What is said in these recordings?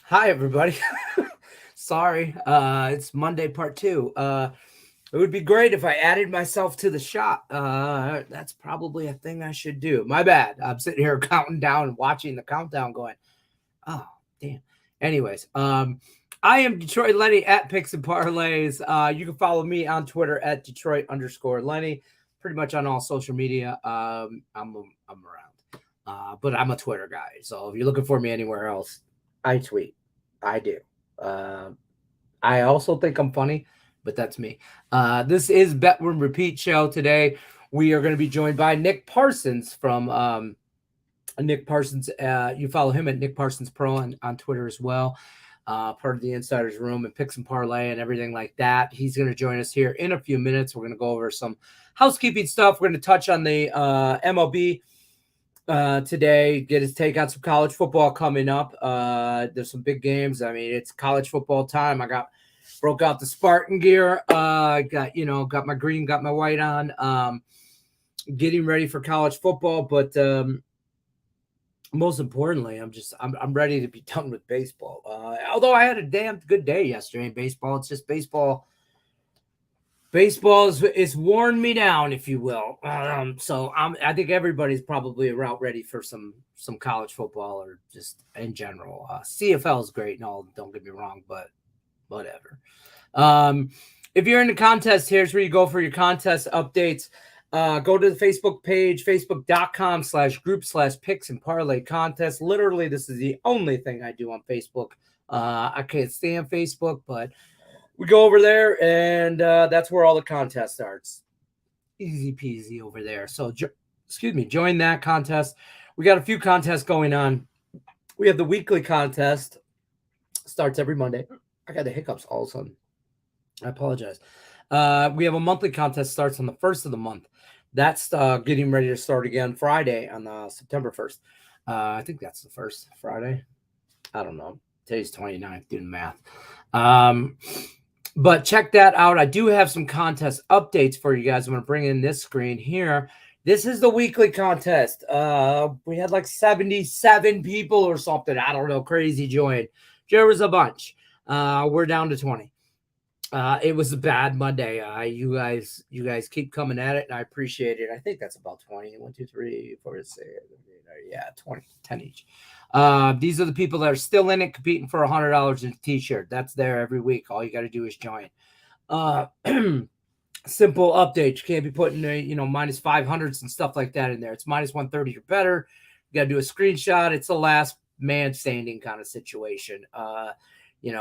Hi, everybody. Sorry, it's Monday part two. It would be great if I added myself to the shop. That's probably a thing I should do. My bad. I'm sitting here counting down and watching the countdown going, oh, damn. Anyways, I am Detroit Lenny at Picks and Parlays. You can follow me on Twitter at Detroit_Lenny, pretty much on all social media. I'm around, but I'm a Twitter guy. So if you're looking for me anywhere else, I tweet. I do. Uh, I also think I'm funny, but that's me. This is Bet Win Repeat Show. Today, we are going to be joined by Nick Parsons from Nick Parsons. You follow him at Nick Parsons Pro on Twitter as well. Part of the Insider's Room and Picks and Parlay and everything like that. He's going to join us here in a few minutes. We're going to go over some housekeeping stuff. We're going to touch on the MLB today, get his take on some college football coming up. There's some big games. I mean, it's college football time. Broke out the Spartan gear. Got my green, got my white on. Getting ready for college football, but most importantly, I'm ready to be done with baseball. Although I had a damn good day yesterday in baseball. It's just baseball. Baseball is worn me down, if you will. I think everybody's probably about ready for some college football or just in general. CFL is great and all. Don't get me wrong, but whatever. If you're in the contest, here's where you go for your contest updates. Go to the Facebook page, facebook.com/group/picks and parlay contest. Literally, this is the only thing I do on Facebook. I can't stand Facebook, but we go over there, and that's where all the contest starts. Easy peasy over there. So, join that contest. We got a few contests going on. We have the weekly contest. Starts every Monday. I got the hiccups all of a sudden. I apologize. We have a monthly contest. Starts on the first of the month. That's getting ready to start again Friday on September 1st. I think that's the first Friday. I don't know. Today's 29th. Doing math. But check that out. I do have some contest updates for you guys. I'm going to bring in this screen here. This is the weekly contest. We had like 77 people or something. I don't know. Crazy join. There was a bunch. We're down to 20. It was a bad Monday. You guys keep coming at it, and I appreciate it. I think that's about 20. 1, 2, 3, 4, 6, 7, 8, yeah, 20, 10 each. These are the people that are still in it, competing for $100 in a t-shirt. That's there every week. All you got to do is join. Simple update. You can't be putting minus 500s and stuff like that in there. It's minus 130 or better. You got to do a screenshot. It's the last man standing kind of situation.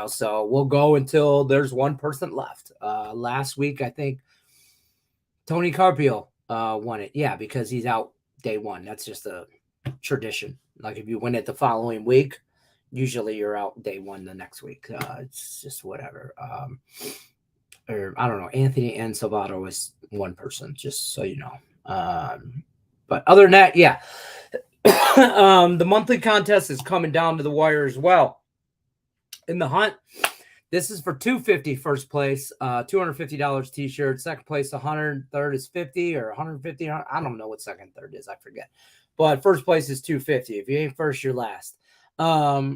So we'll go until there's one person left. Last week, I think Tony Carpio won it. Yeah, because he's out day one. That's just a tradition. Like if you win it the following week, usually you're out day one the next week. It's just whatever. Or I don't know. Anthony and Salvato was one person, just so you know. But other than that, yeah. The monthly contest is coming down to the wire as well. In the hunt, this is for $250 first place, $250 t-shirt. Second place, 100. Third is 50 or 150. I don't know what second, third is. I forget. But first place is $250. If you ain't first, you're last. A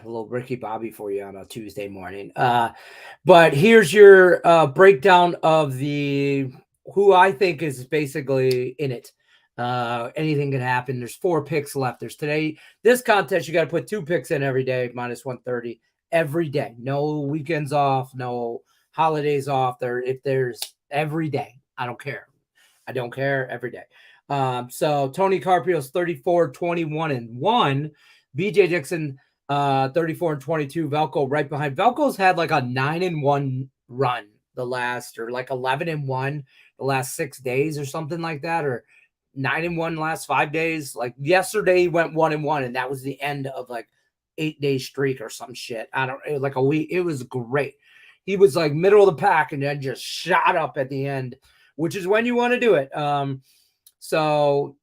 little Ricky Bobby for you on a Tuesday morning. But here's your breakdown of who I think is basically in it. Anything can happen. There's 4 picks left. There's today. This contest, you got to put 2 picks in every day, minus 130 every day. No weekends off, no holidays off. If there's every day, I don't care. Every day. So Tony Carpio's 34, 21, and 1. BJ Dixon, 34 and 22. Velko right behind. Velko's had like a 9-1 run the last, or like 11-1 the last 6 days or something like that, or 9-1 last 5 days. Like yesterday he went 1-1, and that was the end of like 8-day streak or some shit. It was like a week. It was great. He was like middle of the pack and then just shot up at the end, which is when you want to do it. So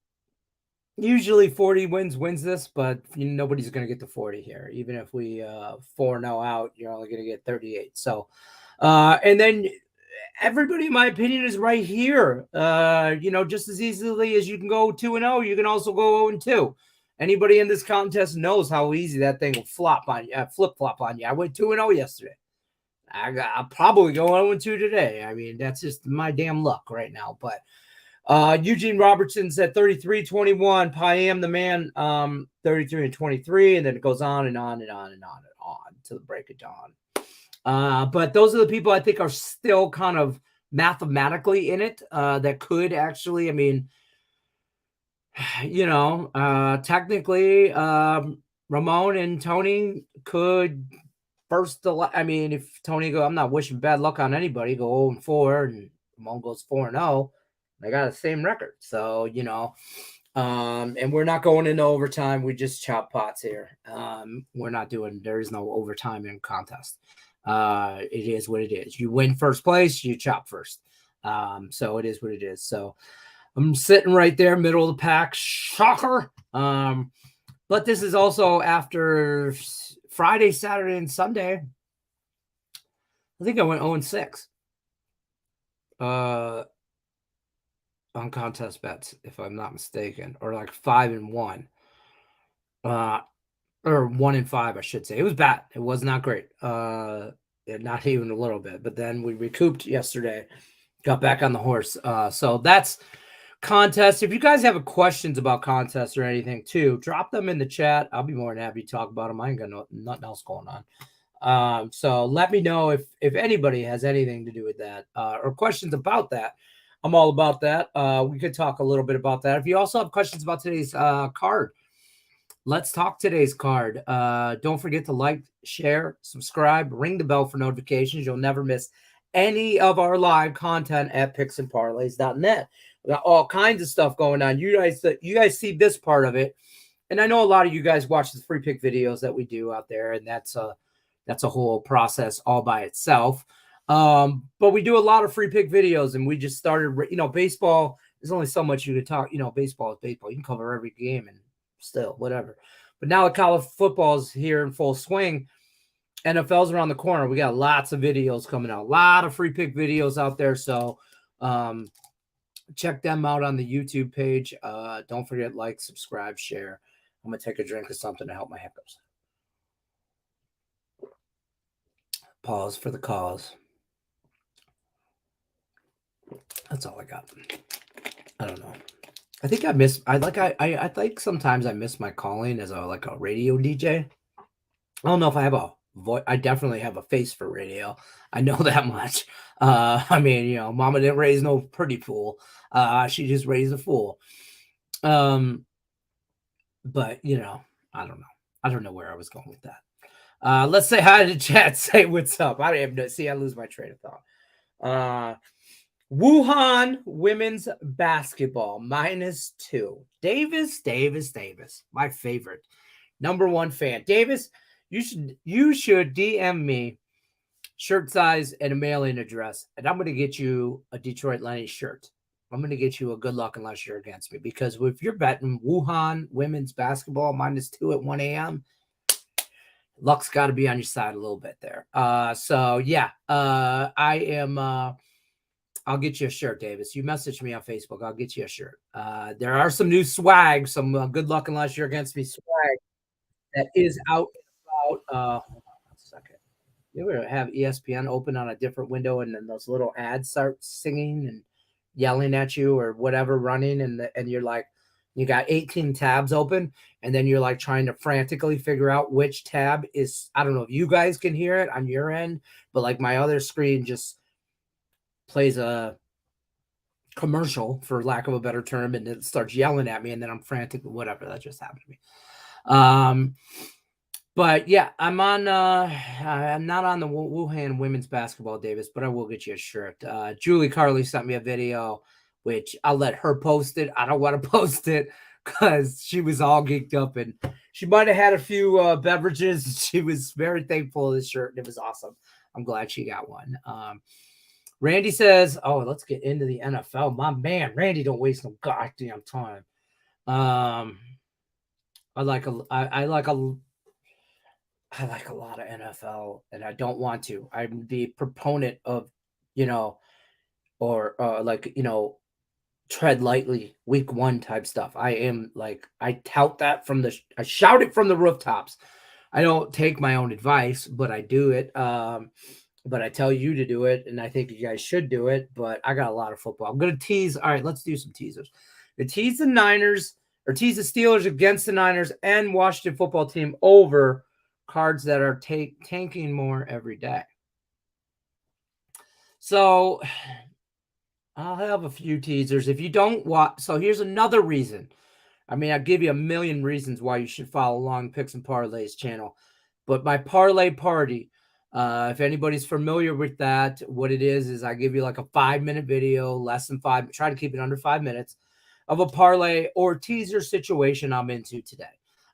usually 40 wins this, but nobody's going to get to 40 here. Even if we 4-0 out, you're only going to get 38. So, and then everybody, in my opinion, is right here. Just as easily as you can go 2-0, you can also go 0-2. Anybody in this contest knows how easy that thing will flip flop on you. I went 2-0 yesterday. I'll probably go 0-2 today. I mean, that's just my damn luck right now. But Eugene Robertson's at 33-21. Payam the man, 33-23, and then it goes on and on and on and on and on to the break of dawn. But those are the people I think are still kind of mathematically in it that could actually, I mean, technically, Ramon and Tony could I mean, if Tony I'm not wishing bad luck on anybody, go 0-4 and Ramon goes 4-0. They got the same record. So, and we're not going into overtime. We just chop pots here. There is no overtime in contest. It is what it is. You win first place, you chop first. So it is what it is. So I'm sitting right there, middle of the pack. Shocker. But this is also after Friday, Saturday, and Sunday. I think I went 0-6 on contest bets, if I'm not mistaken, or like 5-1, or 1-5, I should say. It was bad. It was not great. Not even a little bit. But then we recouped yesterday, got back on the horse. So that's contest. If you guys have questions about contests or anything too, drop them in the chat. I'll be more than happy to talk about them. I ain't got nothing else going on. So let me know if anybody has anything to do with that or questions about that. I'm all about that. We could talk a little bit about that. If you also have questions about today's card, let's talk today's card. Don't forget to like, share, subscribe, ring the bell for notifications. You'll never miss any of our live content at picksandparlays.net. We got all kinds of stuff going on. You guys see this part of it, and I know a lot of you guys watch the free pick videos that we do out there, and that's a whole process all by itself. But we do a lot of free pick videos, and we just started. Baseball. There's only so much you can talk. Baseball is baseball. You can cover every game and still whatever. But now that college football is here in full swing, NFL's around the corner. We got lots of videos coming out. A lot of free pick videos out there. So check them out on the YouTube page. Don't forget, like, subscribe, share. I'm going to take a drink of something to help my hiccups. Pause for the cause. That's all I got. I don't know. I think I think sometimes I miss my calling as a radio DJ. I don't know if I have a voice. I definitely have a face for radio. I know that much. I mean, Mama didn't raise no pretty fool. She just raised a fool. But I don't know. I don't know where I was going with that. Let's say hi to the chat. Say what's up. I don't even see. I lose my train of thought. Wuhan women's basketball -2. Davis, my favorite, #1 fan. Davis, you should DM me shirt size and a mailing address, and I'm going to get you a Detroit Lenny shirt. I'm going to get you a good luck unless you're against me, because if you're betting Wuhan women's basketball -2 at 1 a.m., luck's got to be on your side a little bit there. So yeah, I am. I'll get you a shirt, Davis. You message me on Facebook. I'll get you a shirt. There are some new swag, some good luck unless you're against me swag that is out and about. Hold on a second. You ever have ESPN open on a different window and then those little ads start singing and yelling at you or whatever, running, and you're like, you got 18 tabs open, and then you're like trying to frantically figure out which tab is. I don't know if you guys can hear it on your end, but like my other screen just plays a commercial, for lack of a better term, and it starts yelling at me, and then I'm frantic. Whatever, that just happened to me. But yeah, I'm not on the Wuhan women's basketball, Davis, but I will get you a shirt. Julie Carley sent me a video, which I'll let her post it. I don't want to post it because she was all geeked up, and she might have had a few beverages. She was very thankful of this shirt, and it was awesome. I'm glad she got one. Randy says, "Oh, let's get into the NFL." My man, Randy, don't waste no goddamn time. I like a lot of NFL, and I don't want to. I'm the proponent of, tread lightly week 1 type stuff. I am like, I tout that I shout it from the rooftops. I don't take my own advice, but I do it. But I tell you to do it, and I think you guys should do it. But I got a lot of football. I'm going to tease. All right, let's do some teasers. The tease the Niners or tease the Steelers against the Niners and Washington football team over cards that are tanking more every day. So I'll have a few teasers. If you don't watch, so here's another reason. I mean, I'll give you a million reasons why you should follow along Picks and Parlays channel. But my parlay party, if anybody's familiar with that, what it is I give you like a 5-minute video, less than 5, try to keep it under 5 minutes, of a parlay or teaser situation I'm into today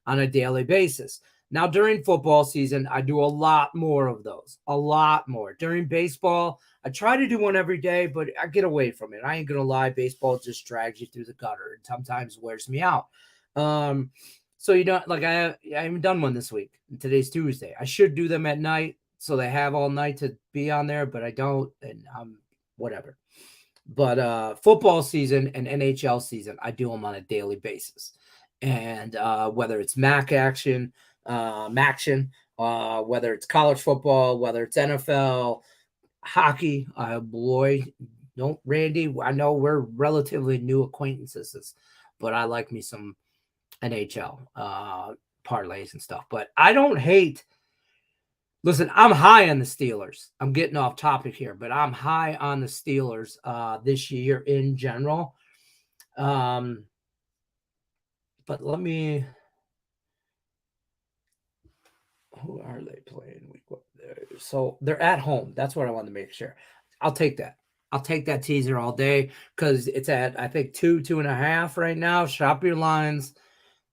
on a daily basis. Now, during football season, I do a lot more of those, a lot more. During baseball, I try to do one every day, but I get away from it. I ain't going to lie. Baseball just drags you through the gutter and sometimes wears me out. So, you know, like I haven't done one this week. Today's Tuesday. I should do them at night so they have all night to be on there, but I don't, and whatever. But football season and NHL season, I do them on a daily basis. And whether it's MAC action, whether it's college football, whether it's NFL, hockey, boy, don't Randy. I know we're relatively new acquaintances, but I like me some NHL parlays and stuff. But I don't hate. Listen, I'm high on the Steelers. I'm getting off topic here, but I'm high on the Steelers this year in general. But let me. Who are they playing week one? So they're at home. That's what I want to make sure. I'll take that. I'll take that teaser all day because it's at, I think, 2.5 right now. Shop your lines.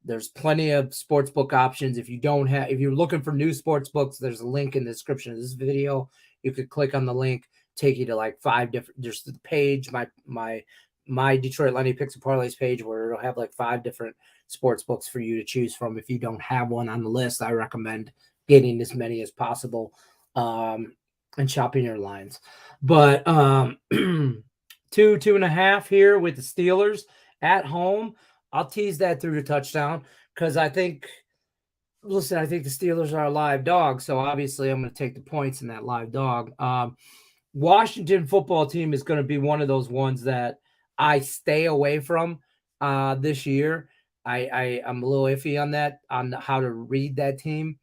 There's plenty of sportsbook options. If you're looking for new sports books, there's a link in the description of this video. You could click on the link, take you to like 5 different. There's the page, my Detroit Lenny Picks and Parlays page, where it'll have like 5 different sports books for you to choose from. If you don't have one on the list, I recommend getting as many as possible and shopping your lines. But 2.5 here with the Steelers at home. I'll tease that through the touchdown because I think the Steelers are a live dog. So obviously I'm going to take the points in that live dog. Washington football team is going to be one of those ones that I stay away from this year. I'm a little iffy on that, on how to read that team.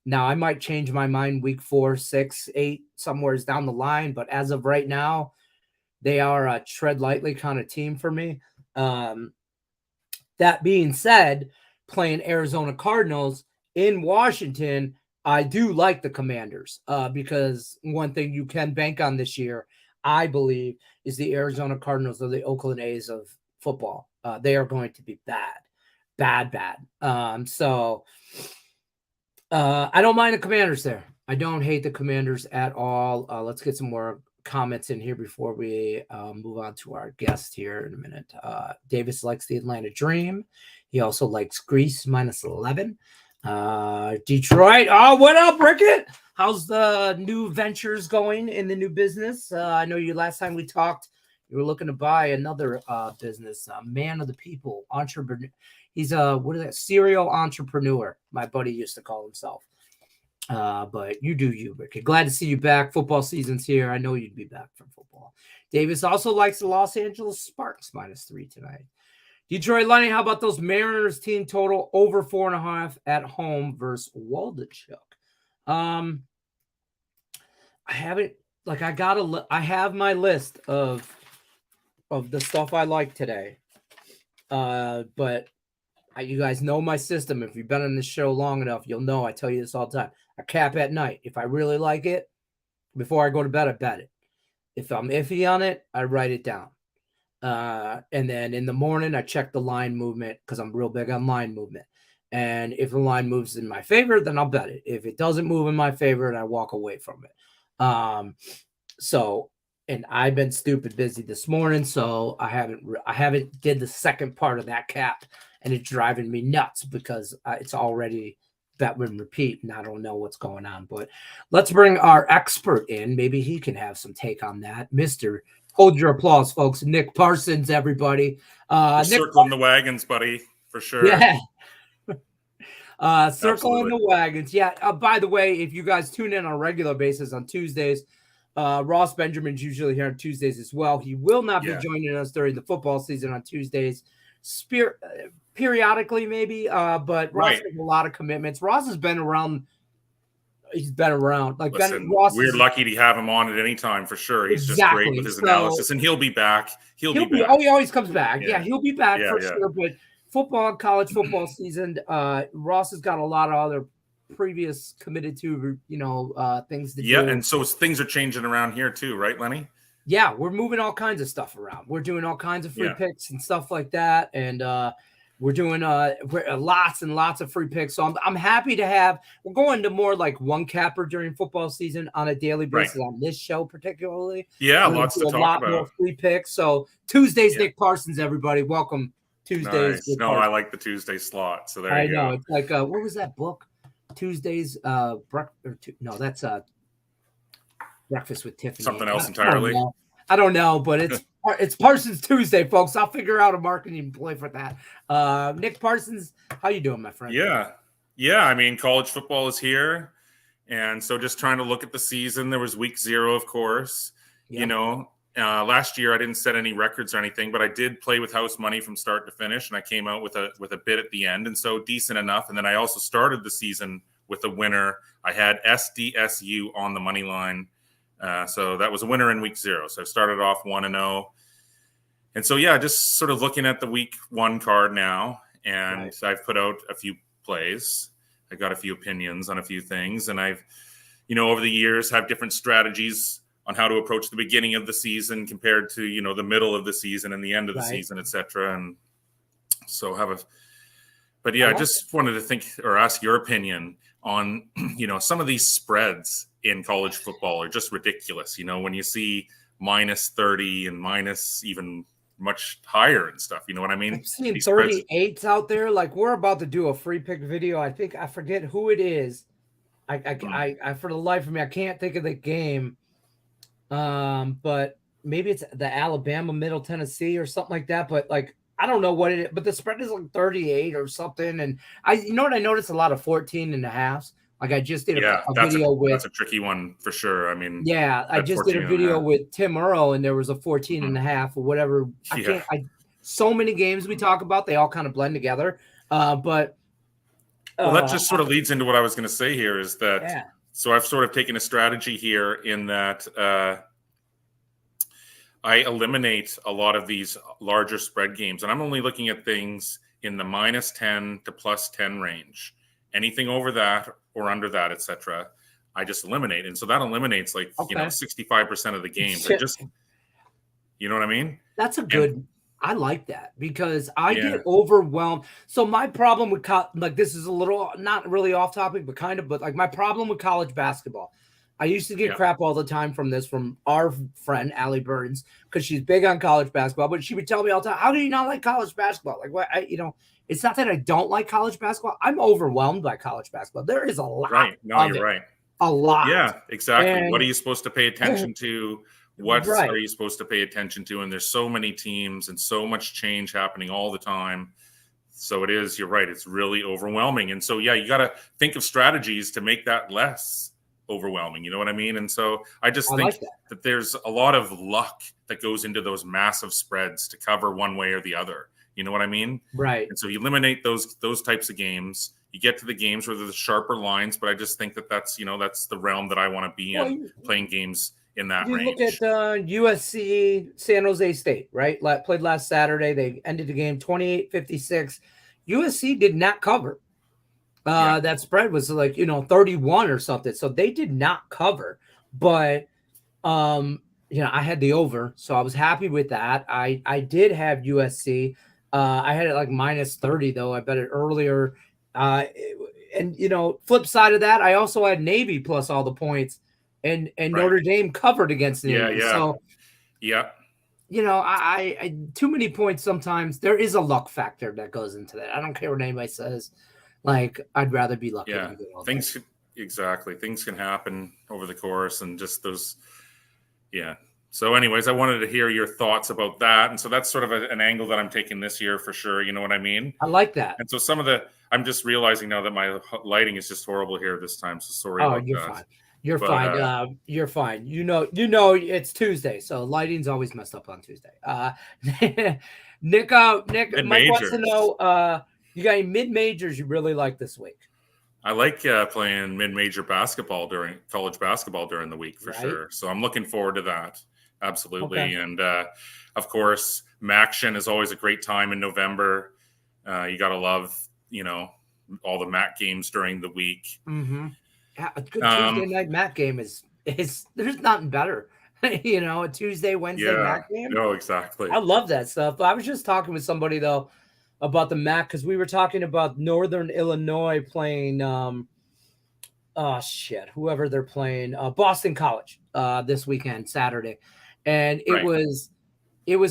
Now, I might change my mind week 4, 6, 8, somewhere down the line. But as of right now, they are a tread lightly kind of team for me. That being said, playing Arizona Cardinals in Washington, I do like the Commanders because one thing you can bank on this year, I believe, is the Arizona Cardinals or the Oakland A's of football. They are going to be bad. So I don't mind the Commanders there. I don't hate the Commanders at all. Let's get some more comments in here before we move on to our guest here in a minute. Davis likes the Atlanta Dream. He also likes Greece -11. Detroit. Oh, what up, Rickett? How's the new ventures going in the new business? I know you last time we talked, you were looking to buy another business, man of the people, entrepreneur. He's a serial entrepreneur, my buddy used to call himself. But you do you, Ricky. Glad to see you back. Football season's here. I know you'd be back from football. Davis also likes the Los Angeles Sparks -3 tonight. Detroit Lenny, how about those Mariners team total over 4.5 at home versus Waldichuk? I haven't, like, I have my list of the stuff I like today. But you guys know my system. If you've been on this show long enough, you'll know I tell you this all the time. I cap at night. If I really like it, before I go to bed, I bet it. If I'm iffy on it, I write it down. And then in the morning, I check the line movement because I'm real big on line movement. And if the line moves in my favor, then I'll bet it. If it doesn't move in my favor, then I walk away from it. And I've been stupid busy this morning, so I haven't did the second part of that cap, and it's driving me nuts because it's already bet and repeat, and I don't know what's going on. But let's bring our expert in. Maybe he can have some take on that, Mr. Hold your applause, folks. Nick Parsons, everybody. We're Nick circling the wagons, buddy, for sure. Yeah. Circling the wagons. Yeah. By the way, if you guys tune in on a regular basis on Tuesdays, Ross Benjamin's usually here on Tuesdays as well. He will not be joining us during the football season on Tuesdays. Periodically, maybe. But Ross has a lot of commitments. Ross has been around. He's been around. Listen, we're lucky to have him on at any time for sure. He's just great with his analysis, and he'll be back. He'll be back. Oh, he always comes back. Yeah, he'll be back for sure. But college football season, Ross has got a lot of other previous committed to, things to do. Yeah, and so things are changing around here too, right, Lenny? Yeah, we're moving all kinds of stuff around. We're doing all kinds of free picks and stuff like that, and we're doing lots and lots of free picks. So I'm happy to have. We're going to more like one capper during football season on a daily basis on this show, particularly. Yeah, lots to talk about. A lot more free picks. So Tuesdays, Nick Parsons, everybody, welcome. Tuesdays. Nice. No, I like the Tuesday slot. So there you go. I know. It's like what was that book? Tuesdays. That's Breakfast with Tiffany. Something else entirely. I don't know, but it's Parsons Tuesday, folks. I'll figure out a marketing play for that. Nick Parsons, how you doing, my friend? Yeah. I mean, college football is here, and so just trying to look at the season. There was week 0, of course. Yep. Last year I didn't set any records or anything, but I did play with house money from start to finish, and I came out with a bid at the end, and so decent enough. And then I also started the season with a winner. I had SDSU on the money line. So that was a winner in week 0. So I started off 1-0. And so, just sort of looking at the week 1 card now, and I've put out a few plays. I got a few opinions on a few things, and I've, over the years have different strategies on how to approach the beginning of the season compared to, the middle of the season and the end of the season, et cetera. And so I just wanted to think or ask your opinion on, some of these spreads in college football are just ridiculous. When you see minus 30 and minus even much higher and stuff, you know what I mean? I've seen 38s out there. Like, we're about to do a free pick video. I forget who it is. I for the life of me, I can't think of the game. But maybe it's the Alabama, Middle Tennessee or something like that. But I don't know what it is, but the spread is like 38 or something. And I noticed a lot of 14.5s. Like, I just did a video with. That's a tricky one for sure. I mean, I just did a video with Tim Earl, and there was a 14.5 or whatever. So many games we talk about, they all kind of blend together. But that just sort of leads into what I was going to say here is that. So I've sort of taken a strategy here in that I eliminate a lot of these larger spread games, and I'm only looking at things in the minus 10 to plus 10 range. Anything over that or under that, etc., I just eliminate. And so that eliminates 65% of the games. You know what I mean? That's a good. I like that because I get overwhelmed. So my problem with this is a little not really off topic, but kind of. But my problem with college basketball, I used to get crap all the time from our friend Allie Burns because she's big on college basketball. But she would tell me all the time, "How do you not like college basketball?" Like, what? It's not that I don't like college basketball. I'm overwhelmed by college basketball. There is a lot. Right. No, you're right. A lot. Yeah, exactly. And what are you supposed to pay attention to? What are you supposed to pay attention to? And there's so many teams and so much change happening all the time. So you're right. It's really overwhelming. And so, you got to think of strategies to make that less overwhelming. You know what I mean? And so I just think that there's a lot of luck that goes into those massive spreads to cover one way or the other. You know what I mean? Right. And so you eliminate those types of games. You get to the games where there's sharper lines, but I just think that's the realm that I want to be in, playing games in that range. Look at USC San Jose State, right? Played last Saturday. They ended the game 28-56. USC did not cover. That spread was 31 or something. So they did not cover. But I had the over, so I was happy with that. I did have USC. I had it minus 30 though. I bet it earlier. And flip side of that, I also had Navy plus all the points. And Notre Dame covered against Navy. So, I too many points sometimes. There is a luck factor that goes into that. I don't care what anybody says. I'd rather be lucky. Yeah, things can happen over the course, and just those. Yeah, So anyways, I wanted to hear your thoughts about that. And so that's sort of an angle that I'm taking this year for sure. You know what I mean? I like that. And so I'm just realizing now that my lighting is just horrible here this time. So sorry Oh, about you're that. fine. You're fine. You're fine. You know, it's Tuesday, so lighting's always messed up on Tuesday. Nick, Mike wants to know, you got any mid-majors you really like this week? I like playing mid-major basketball college basketball during the week for sure. So I'm looking forward to that. Absolutely. Okay. And of course, MACtion is always a great time in November. You got to love, all the MAC games during the week. Mm-hmm. Yeah, a good Tuesday night MAC game is there's nothing better. A Tuesday, Wednesday MAC game. No, exactly. I love that stuff. I was just talking with somebody though about the MAC because we were talking about Northern Illinois playing whoever they're playing, Boston College this weekend, Saturday. And it was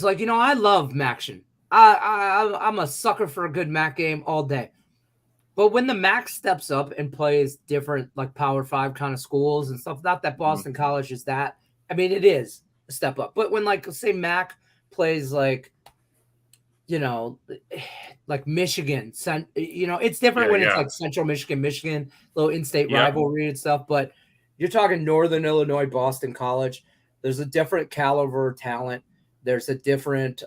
like, I love MACtion. I'm a sucker for a good MAC game all day. But when the MAC steps up and plays different, like Power 5 kind of schools and stuff, not that Boston College is that. I mean, it is a step up. But when, like, say MAC plays like, like Michigan, it's different when it's like Central Michigan, little in-state rivalry and stuff. But you're talking Northern Illinois, Boston College. There's a different caliber of talent. There's a different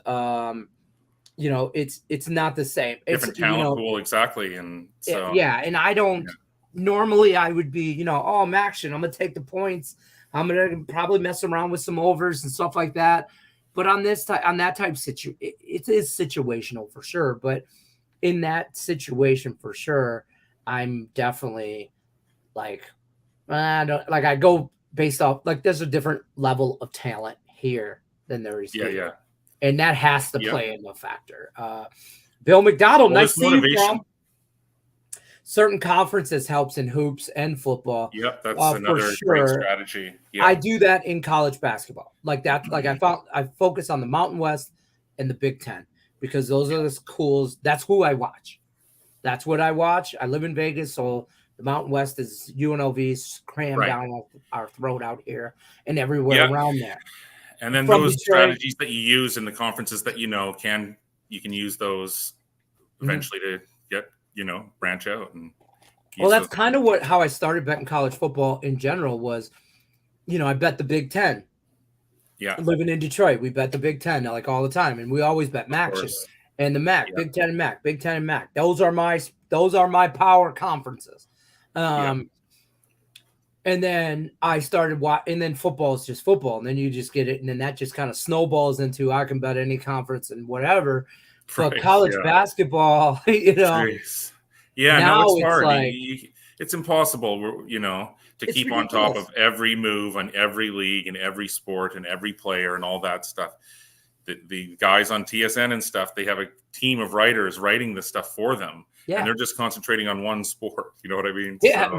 it's not the same. Different talent pool, exactly. And so and I don't normally I would be, MACtion. I'm gonna take the points. I'm gonna probably mess around with some overs and stuff like that. But on that type of situation, it is situational for sure. But in that situation for sure, I'm definitely like I go based off like there's a different level of talent here than there is here. And that has to play in the factor. Bill McDonald, nice seeing you from. Certain conferences helps in hoops and football. Yep, that's another great strategy. Yep. I do that in college basketball. Like that, like I focus on the Mountain West and the Big Ten because those are the schools. That's who I watch. That's what I watch. I live in Vegas, so the Mountain West is UNLV's crammed down our throat out here and everywhere around there. And then those strategies that you use in the conferences that you can use those eventually to get branch out. And well, that's kind of how I started betting college football in general was, I bet the Big Ten. Yeah, living in Detroit, we bet the Big Ten like all the time, and we always bet MACtion and the MAC, Big Ten and MAC, Big Ten and MAC. Those are my power conferences. And then I started watching, and then football is just football. And then you just get it. And then that just kind of snowballs into I can bet any conference and whatever. But college basketball, Yeah, now it's hard. Like, it's impossible, to keep ridiculous. On top of every move on every league and every sport and every player and all that stuff. The guys on TSN and stuff, they have a team of writers writing this stuff for them. Yeah. And they're just concentrating on one sport. You know what I mean? Yeah,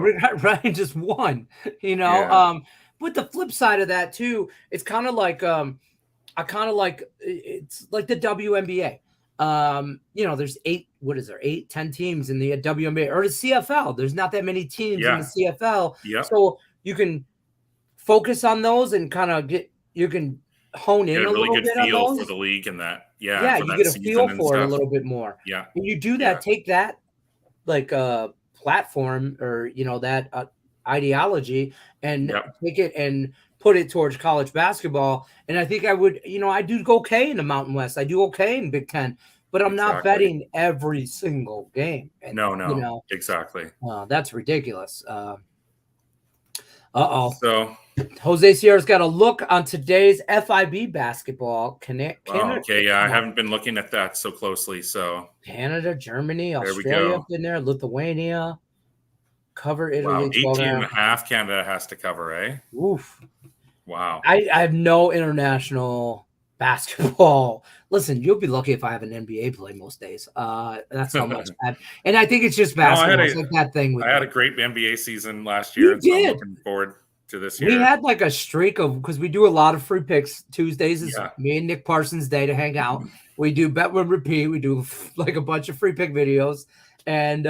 right. Just one, But the flip side of that too, it's kind of like, it's like the WNBA. There's 10 teams in the WNBA or the CFL. There's not that many teams in the CFL. Yeah. So you can focus on those and kind of you can hone in a little bit on those. Feel for the league and that. Yeah, you get a feel for it a little bit more. Yeah. When you do that, take that like platform or that ideology and take it and put it towards college basketball. And I think I would, I do okay in the Mountain West. I do okay in Big Ten, but I'm not betting every single game. And, no, exactly. That's ridiculous. So Jose Sierra's got a look on today's FIB basketball. Canada, I haven't been looking at that so closely. So Canada, Germany, Australia up in there, Lithuania, cover Italy. 18.5 Canada has to cover, eh? Oof. Wow. I have no international basketball. Listen, you'll be lucky if I have an NBA play most days. That's how much. And I think it's just basketball. It's like that thing. I had a great NBA season last year. And so I'm looking forward to this year. We had like a streak of, because we do a lot of free picks. Tuesdays is me and Nick Parsons' day to hang out. We do bet when repeat. We do like a bunch of free pick videos. And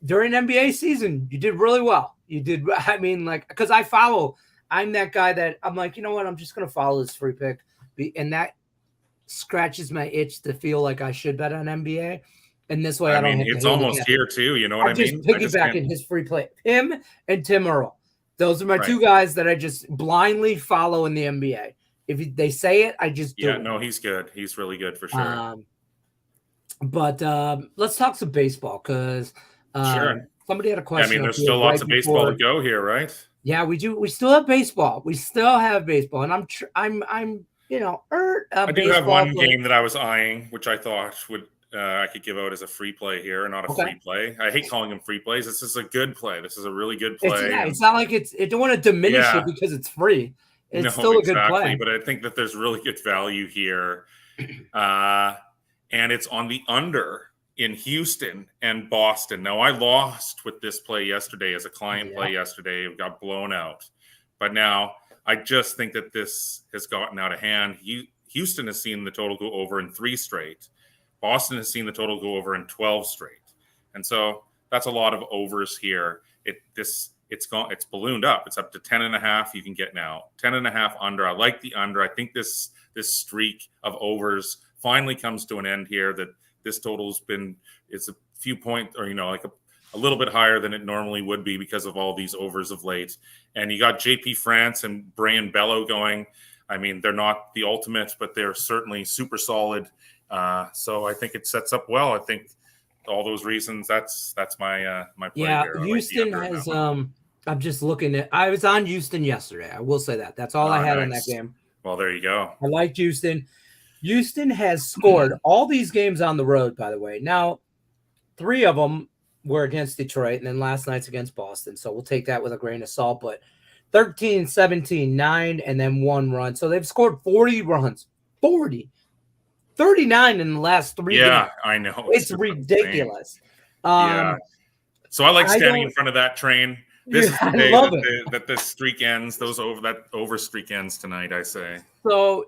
during NBA season, you did really well. You did. I mean, like, because I follow I'm that guy that I'm like, you know what? I'm just going to follow this free pick. And that scratches my itch to feel like I should bet on NBA. And this way I don't have to it's almost handicap. here too. You know what I mean? Just piggybacking his free play. Him and Tim Earl. Those are my two guys that I just blindly follow in the NBA. If they say it, I just do it. No, he's good. He's really good for sure. But let's talk some baseball because somebody had a question. I mean, there's still lots of baseball to go here, right? Yeah, we do. We still have baseball. And I'm you know, I do have one game that I was eyeing, which I thought would I could give out as a free play here, not a free play. I hate calling them free plays. This is a good play. This is a really good play. It's not like I don't want to diminish it because it's free. It's still a good play. But I think that there's really good value here. And it's on the under in Houston and Boston. Now, I lost with this play yesterday as a client play yesterday. It got blown out. But now I just think that this has gotten out of hand. Houston has seen the total go over in 3 straight. Boston has seen the total go over in 12 straight. And so that's a lot of overs here. It's ballooned up. It's up to 10.5 you can get now. 10.5 under. I like the under. I think this streak of overs finally comes to an end here, that this total's it's a few points, or like a little bit higher than it normally would be because of all these overs of late. And you got JP France and Brian Bello going. I mean, they're not the ultimate, but they're certainly super solid. So I think it sets up well. I think all those reasons, that's my play there. Houston has I'm just looking at, I was on Houston yesterday. I will say that. That's all I had on that game. Well, there you go. I liked Houston. Houston has scored all these games on the road, by the way. Now, 3 of them were against Detroit, and then last night's against Boston. So we'll take that with a grain of salt. But 13, 17, 9, and then 1 run. So they've scored 40 runs. 40. 39 in the last 3 games. Yeah, I know. It's ridiculous. So I like standing in front of that train. This is the day that the streak ends. That over streak ends tonight, I say. So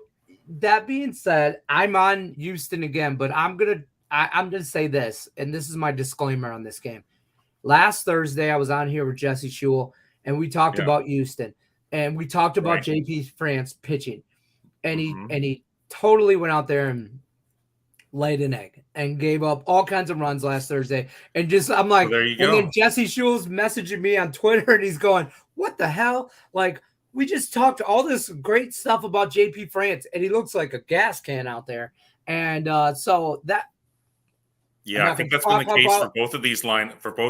that being said, I'm on Houston again, but I'm gonna say this, and this is my disclaimer on this game. Last Thursday, I was on here with Jesse Schewel, and we talked about Houston, and we talked about JP France pitching, and he totally went out there and laid an egg and gave up all kinds of runs last Thursday. And just, I'm like, there you go. And then Jesse Schewel's messaging me on Twitter, and he's going, what the hell? Like, we just talked all this great stuff about JP France, and he looks like a gas can out there. And so that. Yeah, I think that's been the case for both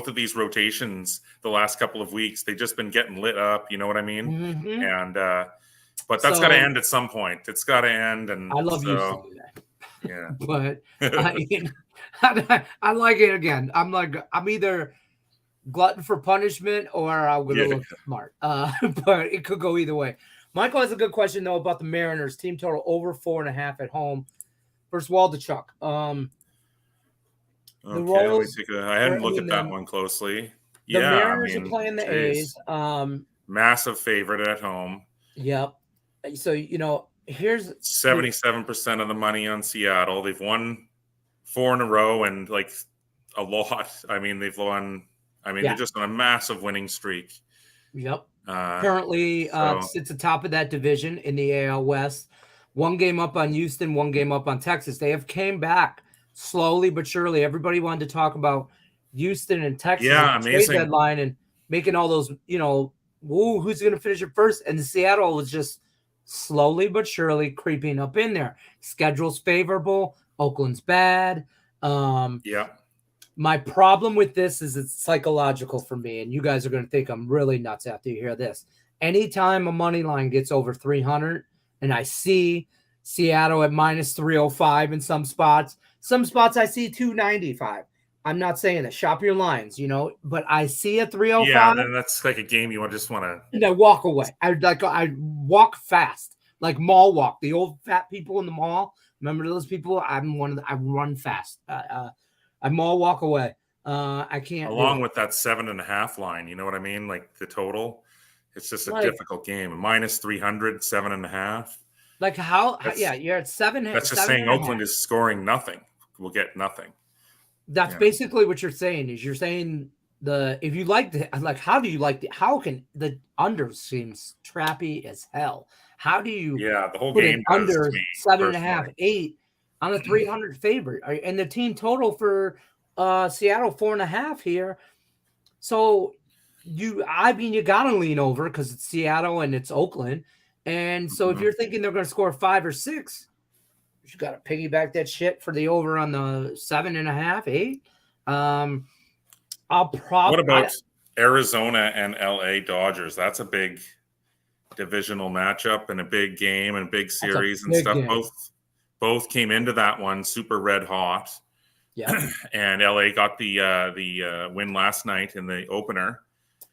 of these rotations the last couple of weeks. They've just been getting lit up. You know what I mean? Mm-hmm. And but that's got to end at some point. It's got to end. And I love Houston today. Yeah, but I like it again. I'm either glutton for punishment or I'm gonna look smart. But it could go either way. Michael has a good question though about the Mariners team total over 4.5 at home versus Waldichuk. The Royals, I hadn't looked at that one closely. The Mariners are playing the A's. Massive favorite at home. Yep. So here's 77% of the money on Seattle. They've won 4 in a row and like a lot. I mean, they've won. I mean, they're just on a massive winning streak. Yep. Currently sits atop of that division in the AL West. 1 game up on Houston, 1 game up on Texas. They have came back slowly but surely. Everybody wanted to talk about Houston and Texas. Yeah, amazing. Trade deadline and making all those, who's going to finish it first? And Seattle was just slowly but surely creeping up in there. Schedule's favorable. Oakland's bad. My problem with this is it's psychological for me, and you guys are going to think I'm really nuts after you hear this. Anytime a money line gets over 300, and I see Seattle at minus 305 in some spots I see 295. I'm not saying that. Shop your lines, but I see a 305. Yeah, then that's like a game you just want to. And I walk away. I walk fast, like mall walk. The old fat people in the mall. Remember those people? I run fast. I mall walk away. I can't. Along with that 7.5 line, you know what I mean? Like the total, it's just a difficult game. Minus 300, 7.5. Like how? You're at 7. That's just saying Oakland is scoring nothing. We'll get nothing. That's basically what you're saying. You're saying if you like how do you like how can the under seems trappy as hell? How do you the whole put game an does to under me 7.5, personally. 8 on a 300 favorite? And the team total for Seattle 4.5 here. So you got to lean over because it's Seattle and it's Oakland. And so if you're thinking they're going to score 5 or 6, you got to piggyback that shit for the over on the 7.5, 8. What about Arizona and LA Dodgers? That's a big divisional matchup and a big game and big series and stuff. Game. Both came into that one super red hot. Yeah. And LA got the win last night in the opener.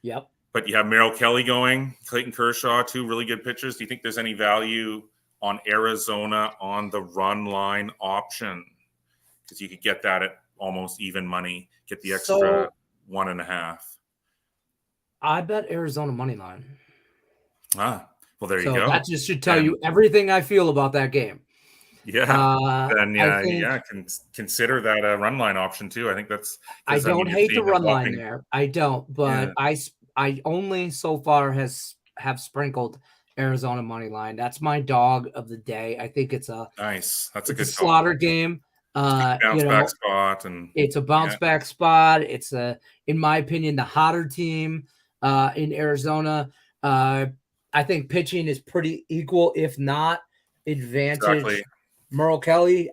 Yep. But you have Merrill Kelly going, Clayton Kershaw, 2 really good pitchers. Do you think there's any value on Arizona on the run line option? Because you could get that at almost even money, get the extra 1.5. I bet Arizona money line. Well, there you go. That just should tell you everything I feel about that game. Yeah. Consider that a run line option too. I think that's. I don't hate the run line there. I don't, but I only so far have sprinkled Arizona money line. That's my dog of the day. I think it's a nice. That's a good slaughter game. Bounce back spot, and it's a bounce back spot. It's in my opinion, the hotter team in Arizona. I think pitching is pretty equal, if not advantage. Exactly. Merrill Kelly,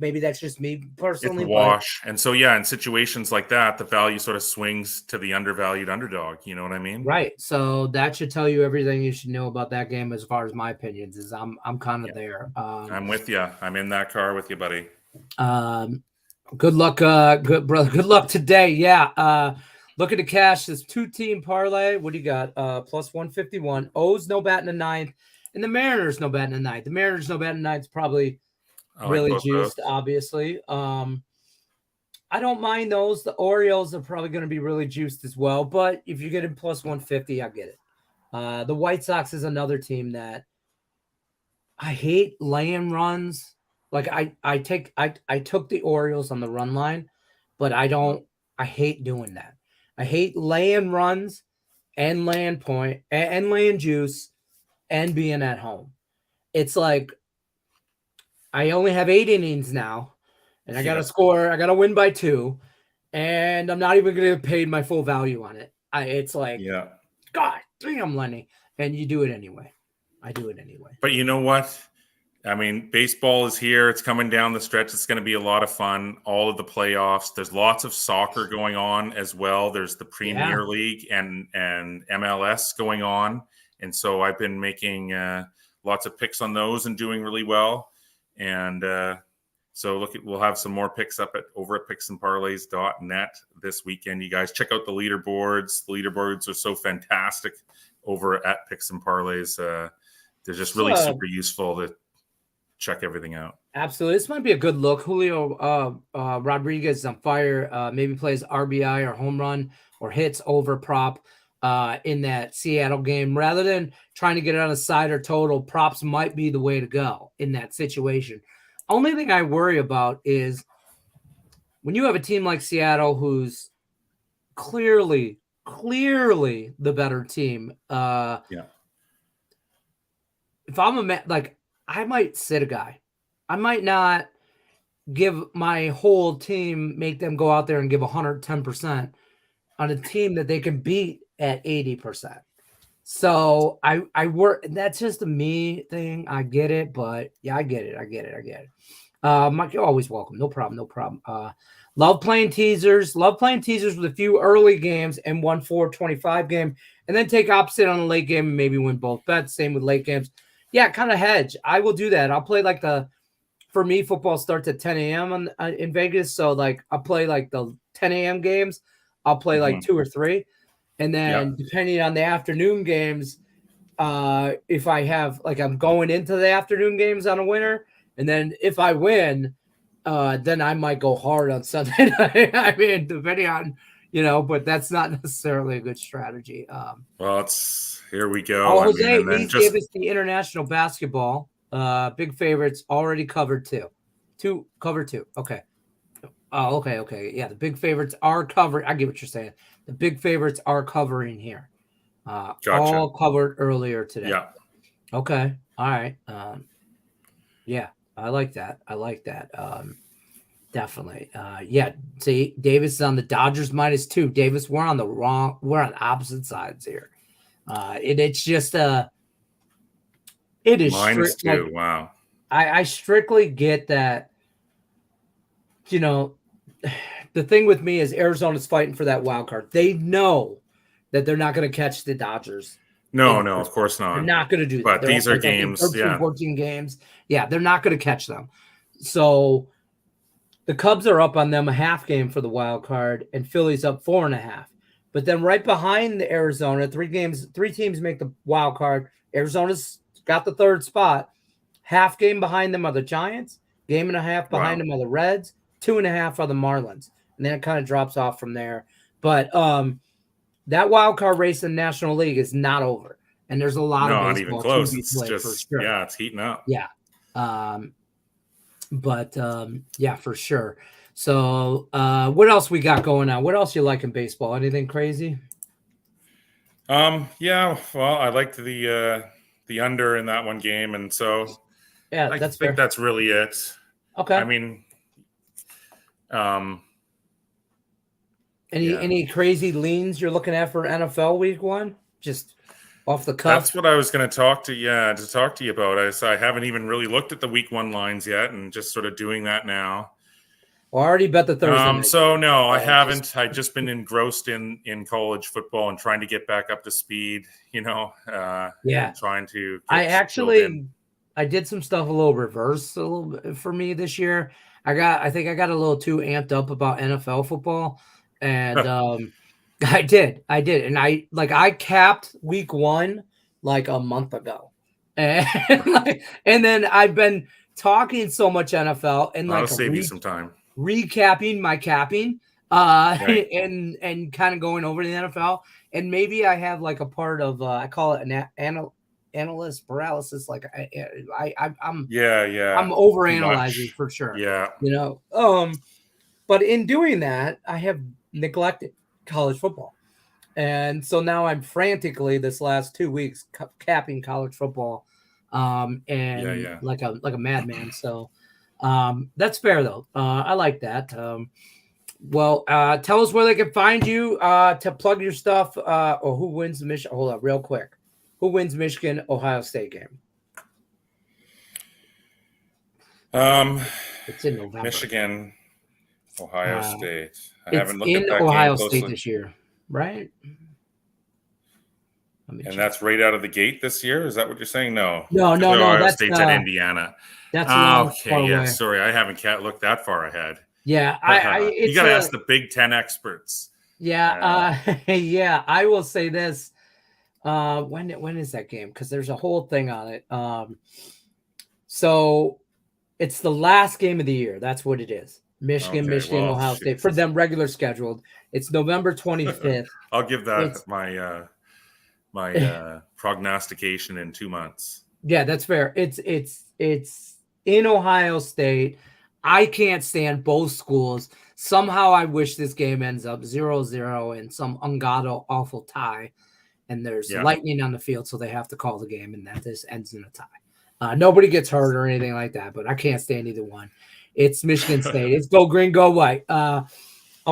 maybe that's just me personally. It's a wash. And so, in situations like that, the value sort of swings to the undervalued underdog. You know what I mean? Right. So that should tell you everything you should know about that game as far as my opinions is. I'm kind of there. I'm with you. I'm in that car with you, buddy. Good luck, good brother. Good luck today. Yeah. Look at the cash. This 2-team parlay. What do you got? Plus 151. O's no bat in the ninth. And the Mariners no bat in the ninth. The Mariners no bat in the ninth is probably really juiced, obviously. I don't mind those. The Orioles are probably going to be really juiced as well. But if you get in plus 150, I get it. The White Sox is another team that I hate laying runs. Like I took the Orioles on the run line, but I hate doing that. I hate laying runs and laying point and laying juice and being at home. It's like I only have 8 innings now, and I got to score. I got to win by 2, and I'm not even going to get paid my full value on it. It's like, God damn, Lenny. And you do it anyway. I do it anyway. But you know what? I mean, baseball is here. It's coming down the stretch. It's going to be a lot of fun. All of the playoffs. There's lots of soccer going on as well. There's the Premier League and MLS going on. And so I've been making lots of picks on those and doing really well. And so we'll have some more picks up over at picksandparlays.net this weekend. You guys check out the leaderboards. The leaderboards are so fantastic over at Picks and Parlays. They're just really super useful to check everything out. Absolutely. This might be a good look. Julio Rodriguez is on fire. Maybe plays RBI or home run or hits over prop in that Seattle game. Rather than trying to get it on a side or total, props might be the way to go in that situation. Only thing I worry about is when you have a team like Seattle who's clearly the better team. If I'm I might sit a guy. I might not give my whole team, make them go out there and give 110% on a team that they can beat at 80%. So I work. That's just a me thing. I get it, but I get it. Mike, you're always welcome. No problem. Love playing teasers with a few early games and 1-4-25 game, and then take opposite on the late game and maybe win both bets. Same with late games. Yeah, kind of hedge. I will do that. I'll play for me, football starts at 10 a.m. in Vegas. So I'll play the 10 a.m. games. I'll play 2 or 3. And then depending on the afternoon games, if I have I'm going into the afternoon games on a winner, and then if I win, then I might go hard on Sunday night. I mean, depending on, but that's not necessarily a good strategy. Well, here we go. Oh, Jose, please give us the international basketball. Big favorites already covered 2. Cover 2. Okay. Oh, okay. Yeah, the big favorites are covered. I get what you're saying. The big favorites are covering here. Gotcha. All covered earlier today. Yeah. Okay. All right. Yeah, I like that. Definitely. Yeah. See, Davis is on the Dodgers -2. Davis, we're on opposite sides here. It's just it is strict. -2. Wow. I strictly get that. You know, the thing with me is Arizona's fighting for that wild card. They know that they're not going to catch the Dodgers. No, of course not. They're not going to do that. But They're these are like, games, 13, 14 games. Yeah, they're not going to catch them. So the Cubs are up on them a half game for the wild card, and Philly's up 4.5. But then right behind the Arizona, three teams make the wild card. Arizona's got the third spot. Half game behind them are the Giants. Game and a half behind them are the Reds. 2.5 are the Marlins. And then it kind of drops off from there. But that wild card race in the National League is not over. And there's a lot of baseball not even close. to be It's played just, for sure. Yeah, it's heating up. Yeah. Yeah, for sure. So what else we got going on? What else you like in baseball? Anything crazy? Yeah, well, I liked the under in that one game, and so yeah, I think that's really it. Okay. I mean, any crazy leans you're looking at for NFL Week 1? Just off the cuff. That's what I was going to talk to you about. I haven't even really looked at the Week 1 lines yet, and just sort of doing that now. Well, I already bet the Thursday night. So no, I haven't. I've just been engrossed in college football and trying to get back up to speed. Trying to. I did some stuff a little reverse for me this year. I think I got a little too amped up about NFL football, and I did, and I capped Week 1 like a month ago, and and then I've been talking so much NFL and I'll save you some time. Recapping my capping Right. and kind of going over the NFL, and maybe I have like a part of I call it an analyst paralysis. Like I'm I'm overanalyzing for sure. Yeah. But in doing that, I have neglected college football, and so now I'm frantically this last 2 weeks capping college football, and like a madman. So. That's fair though. I like that. Tell us where they can find you to plug your stuff or who wins the Michigan. Hold up real quick. Who wins Michigan Ohio State game? It's in November. Michigan, Ohio State. I haven't looked at that Ohio game State this year, right? And that's right out of the gate this year. Is that what you're saying? No. Ohio State's at Indiana. That's okay. Yeah. Sorry, I haven't looked that far ahead. Yeah, you got to ask the Big Ten experts. Yeah. I will say this. When is that game? Because there's a whole thing on it. So it's the last game of the year. That's what it is. Michigan, Ohio State for them regular scheduled. It's November 25th. I'll give that my prognostication in 2 months. Yeah, that's fair. It's in Ohio State. I can't stand both schools. Somehow I wish this game ends up 0-0 in some ungodly awful tie. And there's lightning on the field, so they have to call the game, and that this ends in a tie. Nobody gets hurt or anything like that, but I can't stand either one. It's Michigan State. It's go green, go white. I'm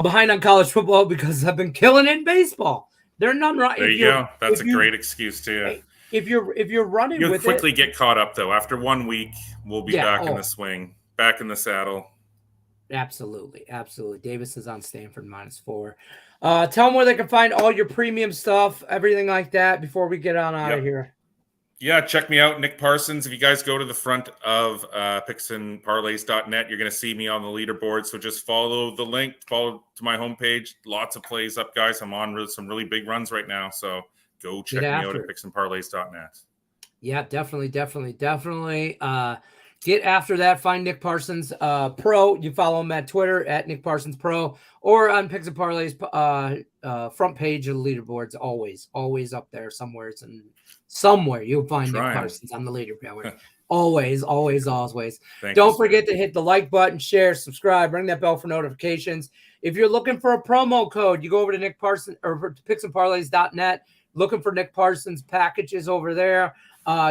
behind on college football because I've been killing it in baseball. They're none right. There you go. That's a great excuse too. If you're running, you'll quickly get caught up though. After 1 week, we'll be back in the swing, back in the saddle. Absolutely. Davis is on Stanford -4. Tell them where they can find all your premium stuff, everything like that, before we get on out of here. Yeah, check me out, Nick Parsons. If you guys go to the front of picksandparlays.net, you're going to see me on the leaderboard. So just follow the link, follow to my homepage. Lots of plays up, guys. I'm on some really big runs right now. So go check me out at picksandparlays.net. Yeah, definitely. Get after that. Find Nick Parsons Pro. You follow him at Twitter at Nick Parsons Pro or on Picks and Parlays front page of the leaderboards. Always up there somewhere. Somewhere you'll find Nick Parsons on the leaderboard. Always, always, always. Thank Don't you, forget to hit the like button, share, subscribe, ring that bell for notifications. If you're looking for a promo code, you go over to Nick Parsons or picksandparlays.net. Looking for Nick Parsons packages over there.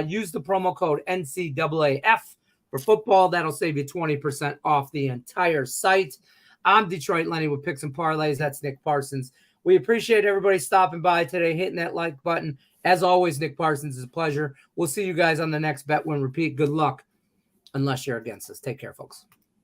Use the promo code NCAAF for football. That'll save you 20% off the entire site. I'm Detroit Lenny with Picks and Parlays. That's Nick Parsons. We appreciate everybody stopping by today, hitting that like button. As always, Nick Parsons, is a pleasure. We'll see you guys on the next Bet Win Repeat. Good luck, unless you're against us. Take care, folks.